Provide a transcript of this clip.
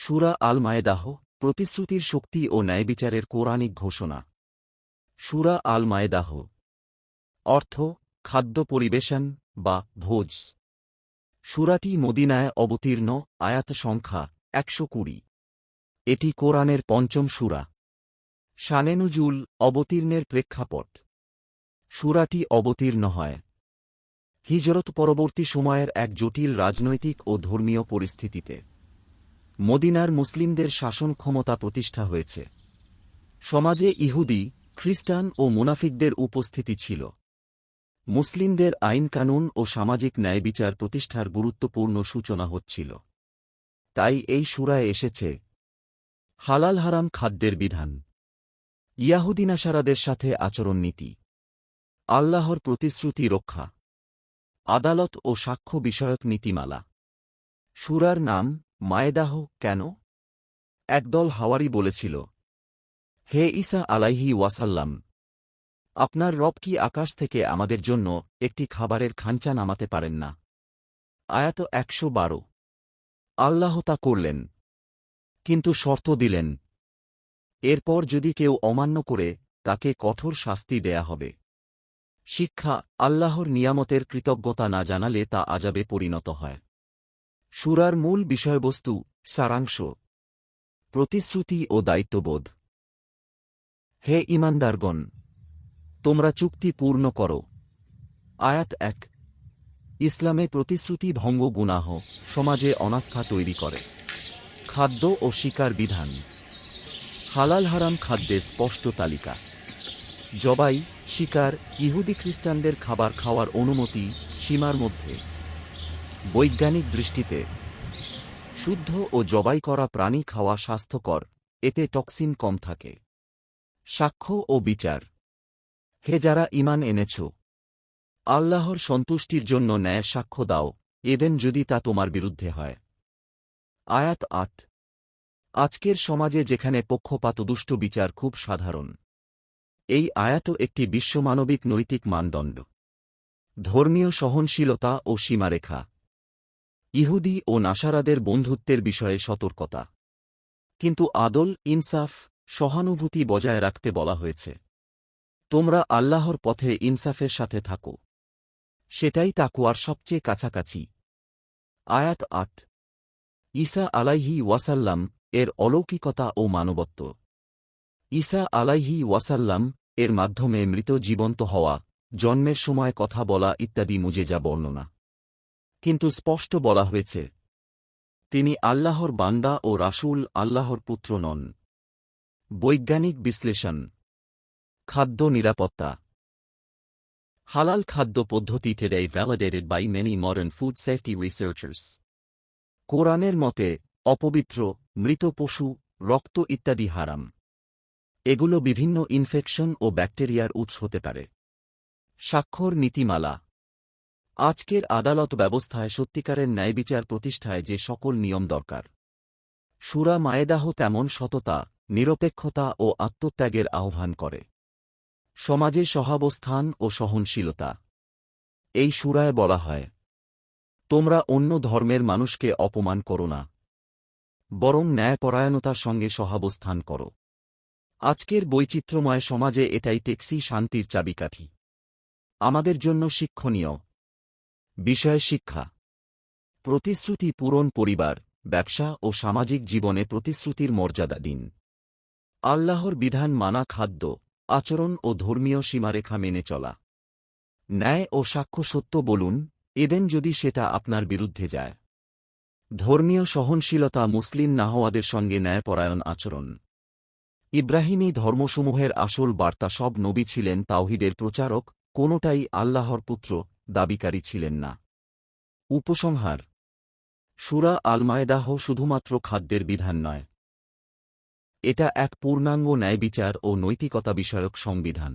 সূরা আল মায়েদাহ, প্রতিশ্রুতির শক্তি ও ন্যায়বিচারের কোরআনিক ঘোষণা। সূরা আল মায়েদাহ অর্থ খাদ্য পরিবেশন বা ভোজ। সূরাটি মদিনায় অবতীর্ণ, আয়াত সংখ্যা ১২০। এটি কোরআনের পঞ্চম সূরা। শানে নুজুল, অবতীর্ণের প্রেক্ষাপট। সূরাটি অবতীর্ণ হয় হিজরত পরবর্তী সময়ের এক জটিল রাজনৈতিক ও ধর্মীয় পরিস্থিতিতে। মদিনার মুসলিমদের শাসন ক্ষমতা প্রতিষ্ঠা হয়েছে। সমাজে ইহুদি, খ্রিস্টান ও মুনাফিকদের উপস্থিতি ছিল। মুসলিমদের আইনকানুন ও সামাজিক ন্যায়বিচার প্রতিষ্ঠার গুরুত্বপূর্ণ সূচনা হচ্ছিল। তাই এই সূরায় এসেছে হালাল হারাম খাদ্যের বিধান, ইয়াহুদি নাসারাদের সাথে আচরণ নীতি, আল্লাহর প্রতিশ্রুতি রক্ষা, আদালত ও সাক্ষ্য বিষয়ক নীতিমালা। সূরার নাম মায়েদাহ কেন? একদল হাওয়ারি বলেছিল, হে ঈসা আলাইহি ওয়াসাল্লাম, আপনার রব কি আকাশ থেকে আমাদের জন্য একটি খাবারের খাঞ্চা নামাতে পারেন না? আয়াত ১১২। আল্লাহ তা করলেন, কিন্তু শর্ত দিলেন, এরপর যদি কেউ অমান্য করে তাকে কঠোর শাস্তি দেয়া হবে। শিক্ষা: আল্লাহর নিয়ামতের কৃতজ্ঞতা না জানালে তা আযাবে পরিণত হয়। সূরার মূল বিষয়বস্তু, সারাংশ: প্রতিশ্রুতি ও দায়িত্ববোধ। হে ঈমানদারগণ, তোমরা চুক্তি পূর্ণ করো। আয়াত ১। ইসলামে প্রতিশ্রুতি ভঙ্গ গুনাহ, সমাজে অনাস্থা তৈরি করে। খাদ্য ও শিকার বিধান। হালাল হারাম খাদ্যের স্পষ্ট তালিকা। জবাই, শিকার, ইহুদি খ্রিস্টানদের খাবার খাওয়ার অনুমতি সীমার মধ্যে। বৈজ্ঞানিক দৃষ্টিতে শুদ্ধ ও জবাই করা প্রাণী খাওয়া স্বাস্থ্যকর, এতে টক্সিন কম থাকে। সাক্ষ্য ও বিচার। হে যারা ঈমান এনেছ, আল্লাহর সন্তুষ্টির জন্য ন্যায় সাক্ষ্য দাও, এবেন যদি তা তোমার বিরুদ্ধে হয়। আয়াত ৮। আজকের সমাজে যেখানে পক্ষপাত দুষ্ট বিচার খুব সাধারণ, এই আয়াতও একটি বিশ্বমানবিক নৈতিক মানদণ্ড। ধর্মীয় সহনশীলতা ও সীমারেখা। ইহুদি ও নাসারাদের বন্ধুত্বের বিষয়ে সতর্কতা। কিন্তু আদল, ইনসাফ, সহানুভূতি বজায় রাখতে বলা হয়েছে। তোমরা আল্লাহর পথে ইনসাফের সাথে থাকো, সেটাই তাকওয়ার সবচেয়ে কাছাকাছি। আয়াত ৮। ঈসা আলাইহি ওয়াসাল্লাম এর অলৌকিকতা ও মানবত্ব। ঈসা আলাইহি ওয়াসাল্লাম এর মাধ্যমে মৃত জীবন্ত হওয়া, জন্মের সময় কথা বলা ইত্যাদি মুজেজা বর্ণনা। কিন্তু স্পষ্ট বলা হয়েছে, তিনি আল্লাহর বান্দা ও রাসূল, আল্লাহর পুত্র নন। বৈজ্ঞানিক বিশ্লেষণ। খাদ্য নিরাপত্তা। হালাল খাদ্য পদ্ধতি today validated by many modern food safety researchers. কোরআনের মতে অপবিত্র, মৃত পশু, রক্ত ইত্যাদি হারাম। এগুলো বিভিন্ন ইনফেকশন ও ব্যাকটেরিয়ার উৎস হতে পারে। স্বাক্ষর নীতিমালা। আজকের আদালত ব্যবস্থায় সত্যিকারের ন্যায়বিচার প্রতিষ্ঠায় যে সকল নিয়ম দরকার, সূরা মায়েদাহ তেমন সততা, নিরপেক্ষতা ও আত্মত্যাগের আহ্বান করে। সমাজে সহাবস্থান ও সহনশীলতা। এই সূরায় বলা হয়, তোমরা অন্য ধর্মের মানুষকে অপমান করো না, বরং ন্যায়পরায়ণতার সঙ্গে সহাবস্থান করো। আজকের বৈচিত্র্যময় সমাজে এটাই টেকসই শান্তির চাবিকাঠি। আমাদের জন্য শিক্ষণীয় বিষয়: শিক্ষা, প্রতিশ্রুতি পূরণ, পরিবার, ব্যবসা ও সামাজিক জীবনে প্রতিশ্রুতির মর্যাদা দিন। আল্লাহর বিধান মানা, খাদ্য, আচরণ ও ধর্মীয় সীমারেখা মেনে চলা। ন্যায় ও সাক্ষ্য সত্য বলুন, এবেন যদি সেটা আপনার বিরুদ্ধে যায়। ধর্মীয় সহনশীলতা, মুসলিম না হওয়াদের সঙ্গে ন্যায়পরায়ণ আচরণ। ইব্রাহিমী ধর্মসমূহের আসল বার্তা: সব নবী ছিলেন তাওহীদের প্রচারক, কোনোটাই আল্লাহর পুত্র দাবিকারী ছিলেন না। উপসংহার: সূরা আল মায়েদাহ শুধুমাত্র খাদ্যের বিধান নয়, এটা এক পূর্ণাঙ্গ ন্যায়বিচার ও নৈতিকতা বিষয়ক সংবিধান।